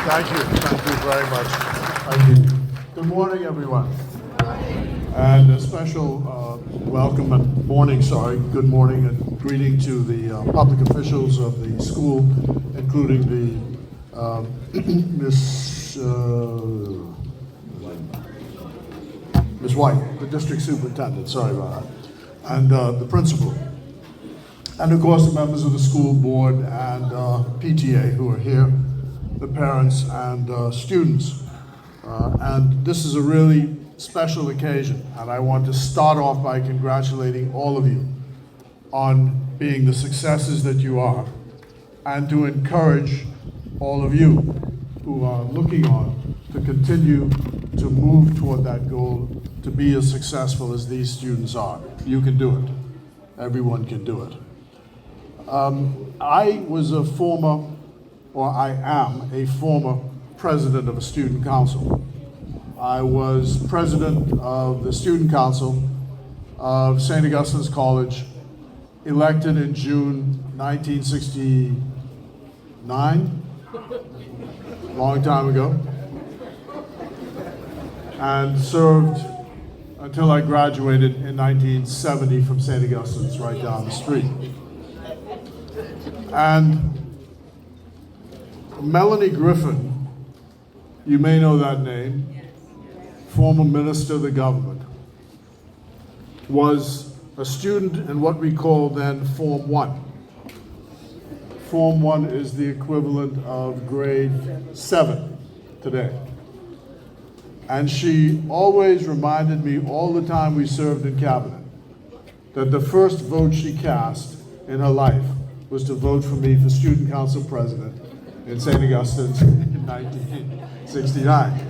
Thank you very much. Thank you. Good morning, everyone. And a special welcome and good morning and greeting to the public officials of the school, including the Ms. White, the district superintendent, sorry about that, and the principal. And of course, the members of the school board and PTA who are here, the parents and students. And this is a really special occasion, and I want to start off by congratulating all of you on being the successes that you are, and to encourage all of you who are looking on to continue to move toward that goal, to be as successful as these students are. You can do it. Everyone can do it. I am a former president of a student council. I was president of the student council of St. Augustine's College, elected in June 1969, long time ago, and served until I graduated in 1970 from St. Augustine's, right down the street. And Melanie Griffin, you may know that name, former minister of the government, was a student in what we call then Form 1. Form 1 is the equivalent of grade 7 today. And she always reminded me all the time we served in cabinet that the first vote she cast in her life was to vote for me for student council president in St. Augustine's in 1969.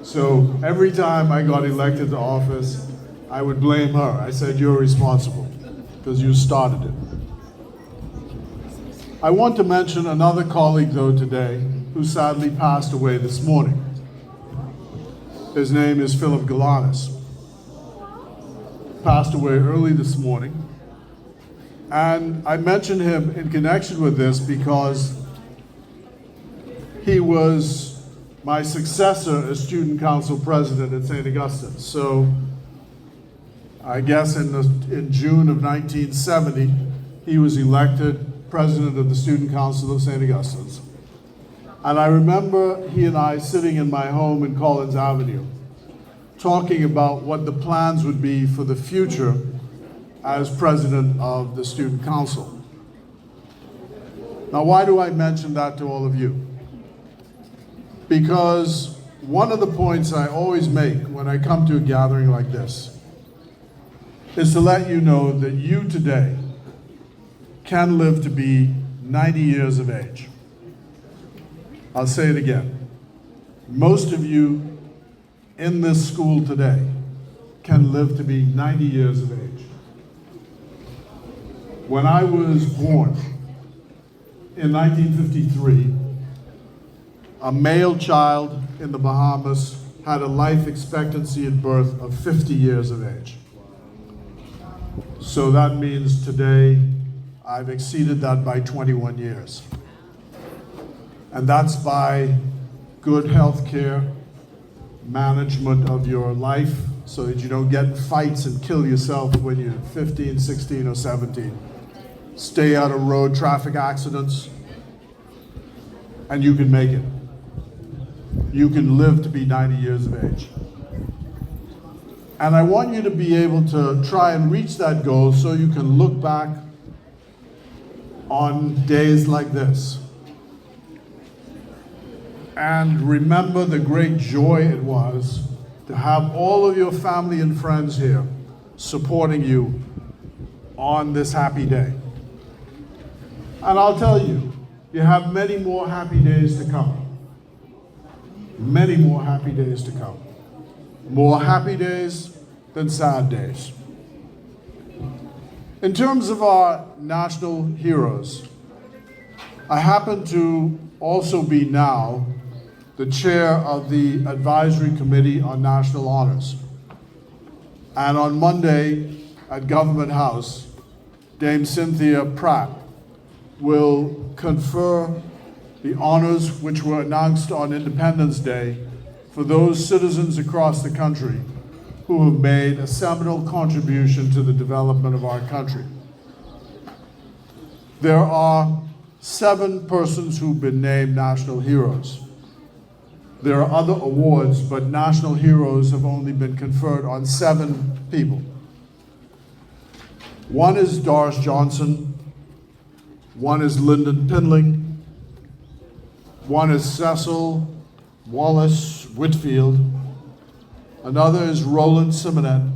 So every time I got elected to office, I would blame her. I said, "You're responsible because you started it." I want to mention another colleague though today who sadly passed away this morning. His name is Philip Galanis. Passed away early this morning. And I mention him in connection with this because he was my successor as student council president at St. Augustine's. So I guess in June of 1970, he was elected president of the student council of St. Augustine's. And I remember he and I sitting in my home in Collins Avenue, talking about what the plans would be for the future as president of the student council. Now, why do I mention that to all of you? Because one of the points I always make when I come to a gathering like this is to let you know that you today can live to be 90 years of age. I'll say it again. Most of you in this school today can live to be 90 years of age. When I was born in 1953, a male child in the Bahamas had a life expectancy at birth of 50 years of age. So that means today I've exceeded that by 21 years. And that's by good health care, management of your life so that you don't get in fights and kill yourself when you're 15, 16, or 17. Stay out of road traffic accidents, and you can make it. You can live to be 90 years of age. And I want you to be able to try and reach that goal so you can look back on days like this and remember the great joy it was to have all of your family and friends here supporting you on this happy day. And I'll tell you, you have many more happy days to come. Many more happy days to come. More happy days than sad days. In terms of our national heroes, I happen to also be now the chair of the Advisory Committee on National Honors. And on Monday at Government House, Dame Cynthia Pratt will confer the honors which were announced on Independence Day for those citizens across the country who have made a seminal contribution to the development of our country. There are 7 persons who've been named national heroes. There are other awards, but national heroes have only been conferred on 7 people. One is Doris Johnson, one is Lyndon Pindling, one is Cecil Wallace Whitfield, another is Roland Simonet,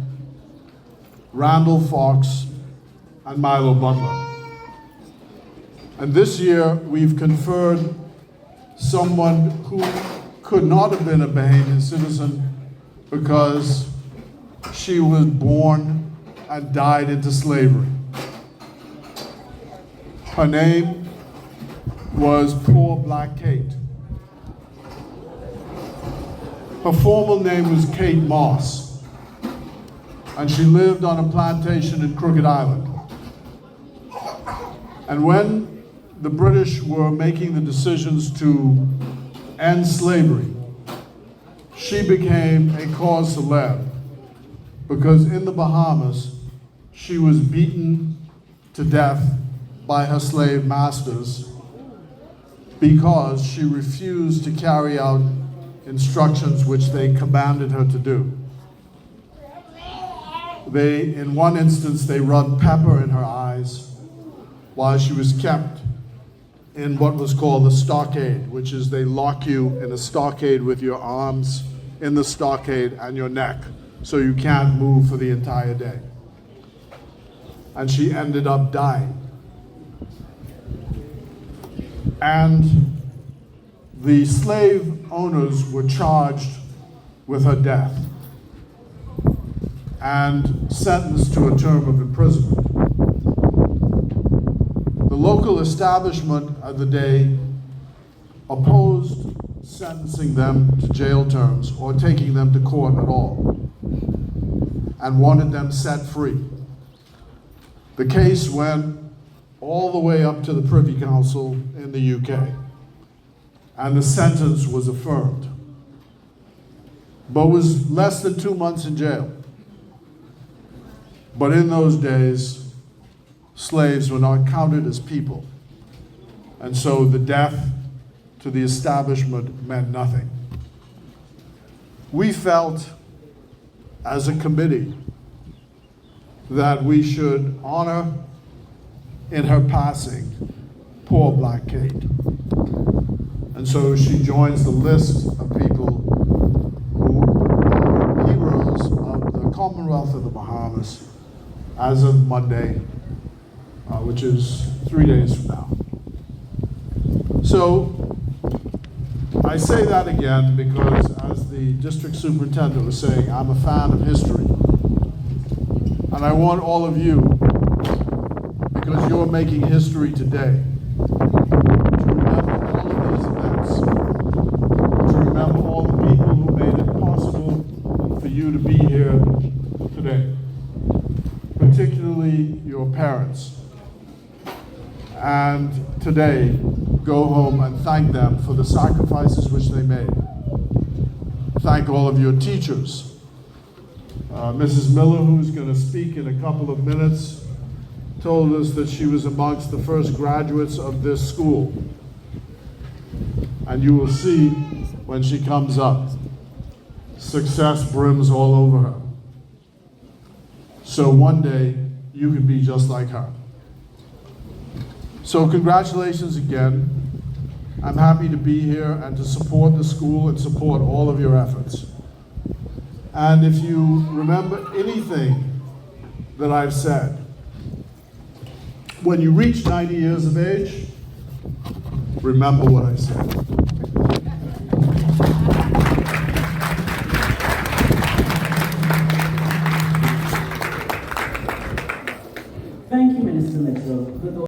Randall Fox, and Milo Butler. And this year, we've conferred someone who could not have been a Bahamian citizen because she was born and died into slavery. Her name was Poor Black Kate. Her formal name was Kate Moss, and she lived on a plantation in Crooked Island. And when the British were making the decisions to end slavery, she became a cause célèbre because in the Bahamas, she was beaten to death by her slave masters because she refused to carry out instructions which they commanded her to do. In one instance, they rubbed pepper in her eyes while she was kept in what was called the stockade, which is they lock you in a stockade with your arms in the stockade and your neck, so you can't move for the entire day. And she ended up dying. And the slave owners were charged with her death and sentenced to a term of imprisonment. The local establishment of the day opposed sentencing them to jail terms or taking them to court at all, and wanted them set free. The case went all the way up to the Privy Council in the UK, and the sentence was affirmed, but was less than 2 months in jail. But in those days, slaves were not counted as people, and so the death to the establishment meant nothing. We felt, as a committee, that we should honor in her passing poor Black Kate. And so she joins the list of people who are heroes of the Commonwealth of the Bahamas as of Monday, which is 3 days from now. So I say that again because, as the district superintendent was saying, I'm a fan of history. And I want all of you, because you're making history today, to remember all of these events, to remember all the people who made it possible for you to be here today, particularly your parents. And today, go home and thank them for the sacrifices which they made. Thank all of your teachers. Mrs. Miller, who's going to speak in a couple of minutes, told us that she was amongst the first graduates of this school. And you will see when she comes up, success brims all over her. So one day, you can be just like her. So congratulations again. I'm happy to be here and to support the school and support all of your efforts. And if you remember anything that I've said, when you reach 90 years of age, remember what I said.